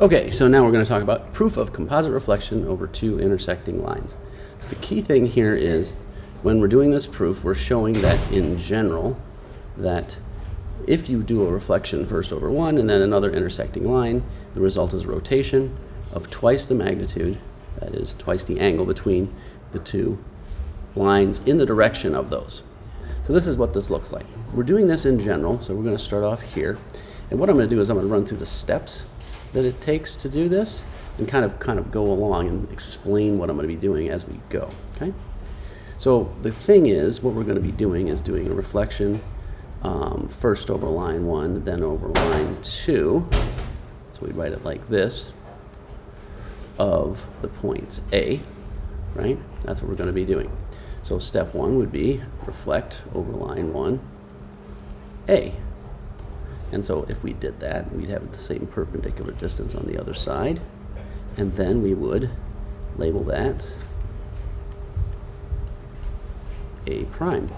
Okay, so now we're going to talk about proof of composite reflection over two intersecting lines. So the key thing here is when we're doing this proof, we're showing that in general, that if you do a reflection first over one and then another intersecting line, the result is rotation of twice the magnitude, that is twice the angle between the two lines in the direction of those. So this is what this looks like. We're doing this in general, so we're going to start off here. And what I'm going to do is I'm going to run through the steps that it takes to do this and kind of go along and explain what I'm going to be doing as we go. Okay? So the thing is, what we're going to be doing is doing a reflection first over line 1, then over line 2. So we write it like this, of the point A, right? That's what we're going to be doing. So step 1 would be reflect over line 1, A. And so if we did that, we'd have the same perpendicular distance on the other side. And then we would label that A prime,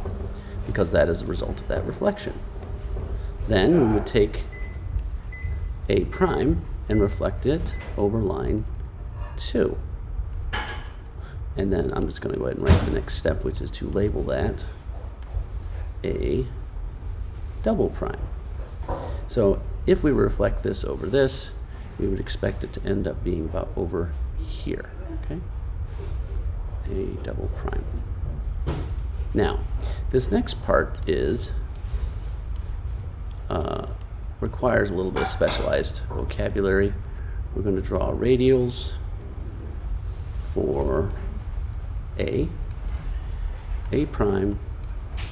because that is the result of that reflection. Then we would take A prime and reflect it over line 2. And then I'm just going to go ahead and write the next step, which is to label that A double prime. So if we reflect this over this, we would expect it to end up being about over here, okay? A double prime. Now, this next part is requires a little bit of specialized vocabulary. We're going to draw radials for A prime,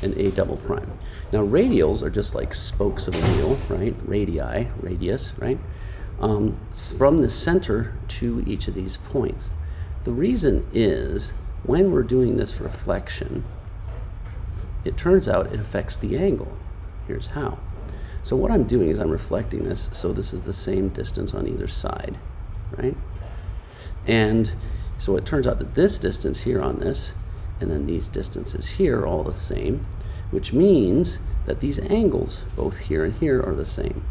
and A double prime. Now radials are just like spokes of a wheel, right? Radii, radius, right? From the center to each of these points. The reason is when we're doing this reflection, it turns out it affects the angle. Here's how. So what I'm doing is I'm reflecting this, so this is the same distance on either side, right? And so it turns out that this distance here on this, and then these distances here are all the same, which means that these angles, both here and here, are the same.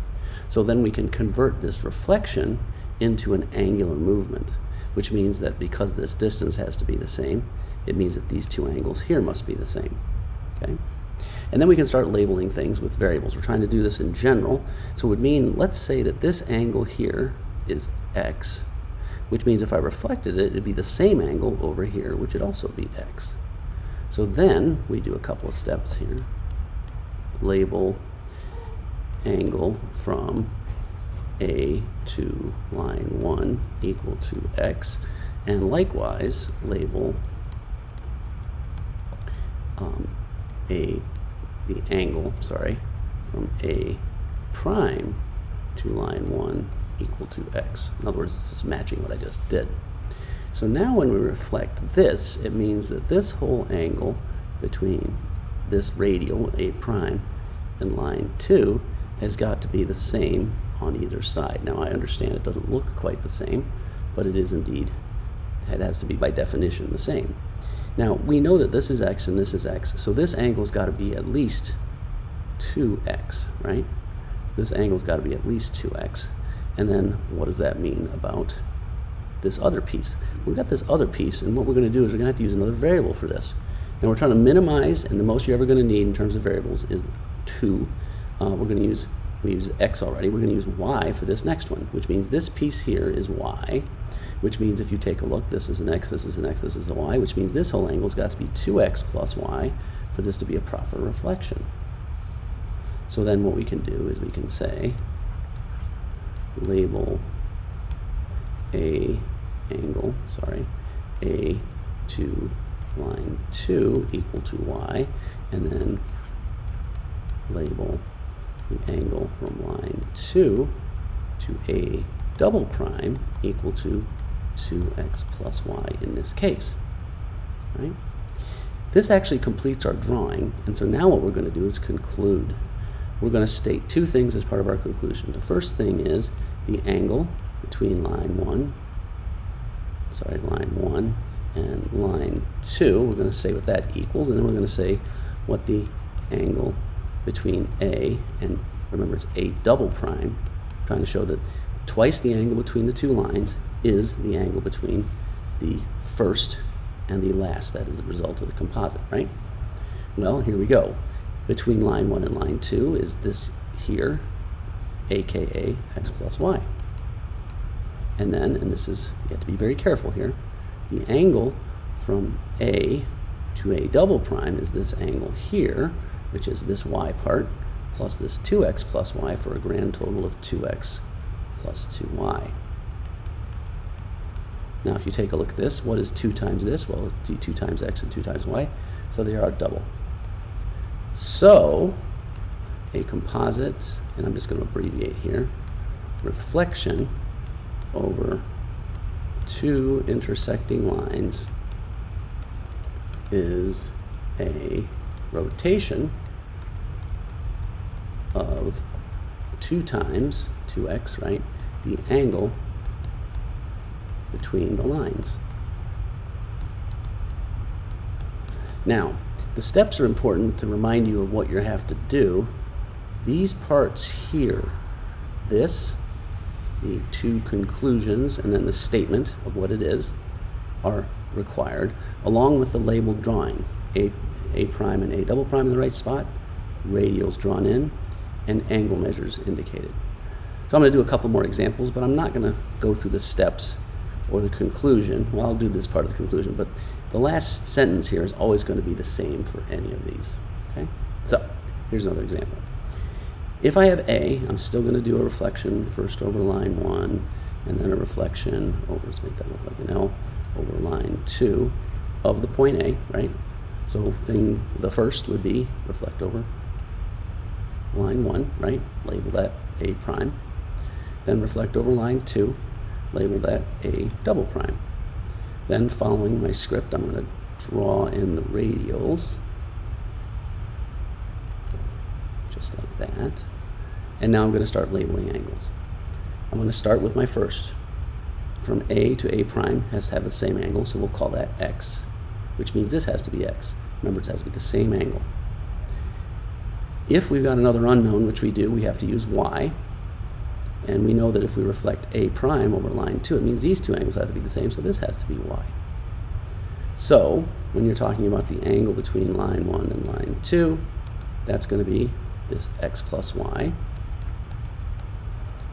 So then we can convert this reflection into an angular movement, which means that because this distance has to be the same, it means that these two angles here must be the same, okay? And then we can start labeling things with variables. We're trying to do this in general, so it would mean, let's say that this angle here is x, which means if I reflected it, it'd be the same angle over here, which would also be x. So then we do a couple of steps here. Label angle from A to line 1 equal to x, and likewise label the angle from A prime to line 1 equal to x. In other words, this is matching what I just did. So now when we reflect this, it means that this whole angle between this radial, A prime, and line 2 has got to be the same on either side. Now I understand it doesn't look quite the same, but it is indeed, it has to be by definition the same. Now we know that this is x and this is x, so this angle's got to be at least 2x, right? So this angle's got to be at least 2x. And then what does that mean about this other piece? We've got this other piece, and what we're going to do is we're going to have to use another variable for this. And we're trying to minimize, and the most you're ever going to need in terms of variables is 2. We use x already. We're going to use y for this next one, which means this piece here is y, which means if you take a look, this is an x, this is an x, this is a y, which means this whole angle's got to be 2x plus y for this to be a proper reflection. So then what we can do is we can say, label A to line 2 equal to y, and then label the angle from line 2 to A double prime equal to 2x plus y in this case, right? This actually completes our drawing, and so now what we're going to do is conclude. We're going to state two things as part of our conclusion. The first thing is the angle between line 1 and line 2. We're going to say what that equals, and then we're going to say what the angle between A and, remember, it's A double prime, trying to show that twice the angle between the two lines is the angle between the first and the last. That is the result of the composite, right? Well, here we go. Between line 1 and line 2 is this here, aka x plus y. And then, and this is, you have to be very careful here, the angle from A to A double prime is this angle here, which is this y part, plus this 2x plus y for a grand total of 2x plus 2y. Now if you take a look at this, what is 2 times this? Well, it'd be 2 times x and 2 times y, so they are double. So, a composite, and I'm just going to abbreviate here, reflection over 2 intersecting lines is a rotation of 2 times 2x, right, the angle between the lines. Now, the steps are important to remind you of what you have to do. These parts here, this, the 2 conclusions, and then the statement of what it is, are required, along with the labeled drawing, A prime and A double prime in the right spot, radials drawn in, and angle measures indicated. So I'm going to do a couple more examples, but I'm not going to go through the steps or the conclusion. Well, I'll do this part of the conclusion, but the last sentence here is always going to be the same for any of these. Okay? So here's another example. If I have A, I'm still going to do a reflection first over line 1, and then a reflection over, let's make that look like an L, over line 2 of the point A, right? So the first would be reflect over line 1, right? Label that A prime. Then reflect over line 2, label that A double prime. Then following my script, I'm going to draw in the radials, just like that. And now I'm going to start labeling angles. I'm going to start with my first. From A to A prime has to have the same angle, so we'll call that x, which means this has to be x. Remember, it has to be the same angle. If we've got another unknown, which we do, we have to use y. And we know that if we reflect A prime over line 2, it means these 2 angles have to be the same, so this has to be y. So, when you're talking about the angle between line 1 and line 2, that's going to be this x plus y.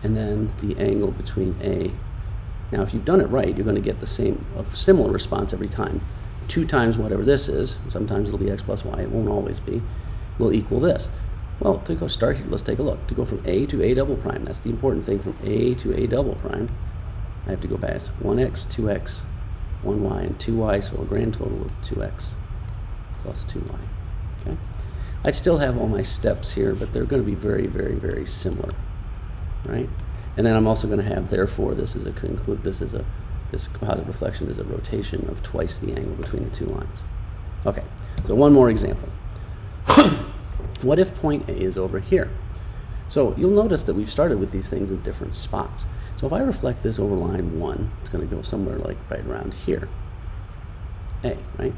And then the angle between A. Now, if you've done it right, you're going to get the same, a similar response every time. 2 times whatever this is, sometimes it'll be x plus y, it won't always be, will equal this. Well, to go start here, let's take a look. To go from A to A double prime, that's the important thing. From A to A double prime, I have to go past 1x, 2x, 1y, and 2y, so a grand total of 2x plus 2y. Okay? I still have all my steps here, but they're going to be very, very, very similar, right? And then I'm also going to have, therefore, this composite reflection is a rotation of twice the angle between the 2 lines. Okay, so one more example. What if point A is over here? So you'll notice that we've started with these things in different spots. So if I reflect this over line 1, it's going to go somewhere like right around here. A, right?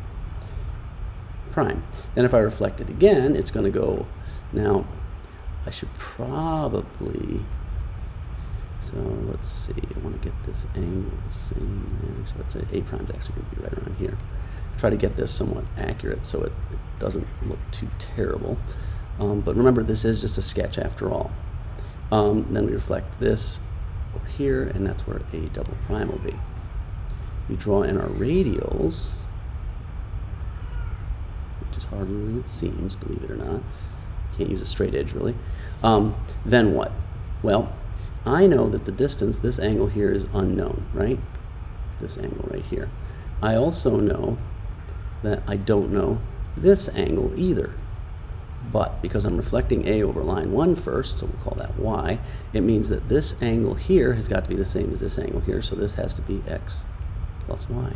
Prime. Then if I reflect it again, it's going to go, now I should probably, so let's see, I want to get this angle the same there. So I'd say A prime is actually going to be right around here. Try to get this somewhat accurate so it doesn't look too terrible. But remember, this is just a sketch after all. Then we reflect this over here, and that's where A double prime will be. We draw in our radials, which is harder than it seems, believe it or not. Can't use a straight edge, really. Then what? Well, I know that the distance, this angle here, is unknown, right? This angle right here. I also know that I don't know this angle either. But because I'm reflecting A over line 1 first, so we'll call that y, it means that this angle here has got to be the same as this angle here, so this has to be x plus y.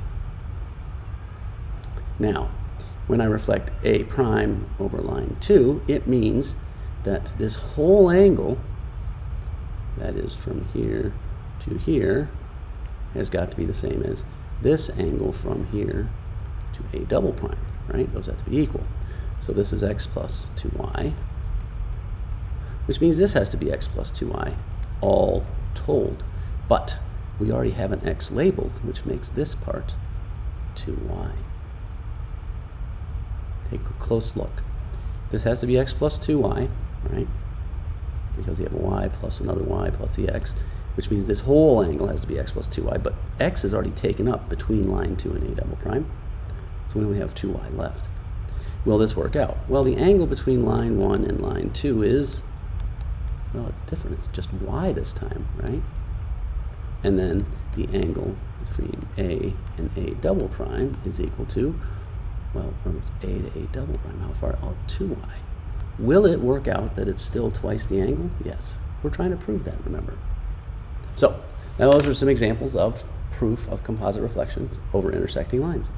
Now, when I reflect A prime over line 2, it means that this whole angle, that is from here to here, has got to be the same as this angle from here to A double prime, right? Those have to be equal. So this is x plus 2y, which means this has to be x plus 2y, all told. But we already have an x labeled, which makes this part 2y. Take a close look. This has to be x plus 2y, right? Because you have a y plus another y plus the x, which means this whole angle has to be x plus 2y, but x is already taken up between line 2 and a double prime, so we only have 2y left. Will this work out? Well, the angle between line 1 and line 2 is, well, it's different. It's just y this time, right? And then the angle between a and a double prime is equal to, well, it's a to a double prime. How far? Oh, 2y. Will it work out that it's still twice the angle? Yes. We're trying to prove that, remember. So, now those are some examples of proof of composite reflection over intersecting lines.